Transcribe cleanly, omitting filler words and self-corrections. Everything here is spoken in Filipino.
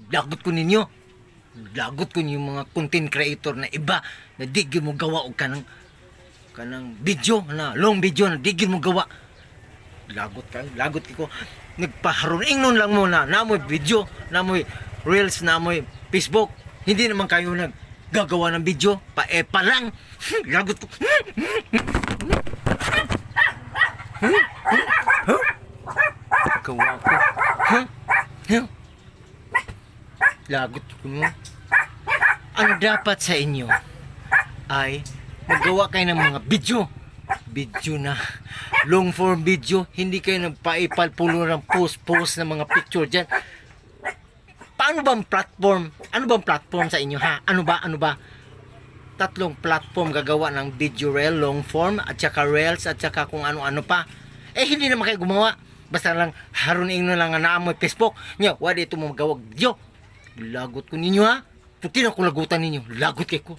lagot ko ninyo. Lagot ko yung mga content creator na iba na di gyud mo gawa og kanang video na long video na di gyud mo gawa. Lagot ko. Nagpaharon ingnon lang mo na namoy video, namoy reels, namoy Facebook. Hindi naman kayo naggagawa ng video, pa lang. Lagot ko. Gawa ko. Lagot ko mo. Ang dapat sa inyo ay maggawa kayo ng mga video na long form video. Hindi kayo nagpaipalpulo ng post ng mga picture dyan. Paano bang platform? Ano bang platform sa inyo ha? Ano ba? Tatlong platform gagawa ng video reel, long form, at saka reels, at saka kung ano-ano pa. Hindi naman kayo gumawa. Basta lang harunin nyo lang na amoy Facebook. Nyo, wala ito mo magawag video. Lagot ko ninyo ha. Puti na kung lagutan ninyo. Lagot kayo ko.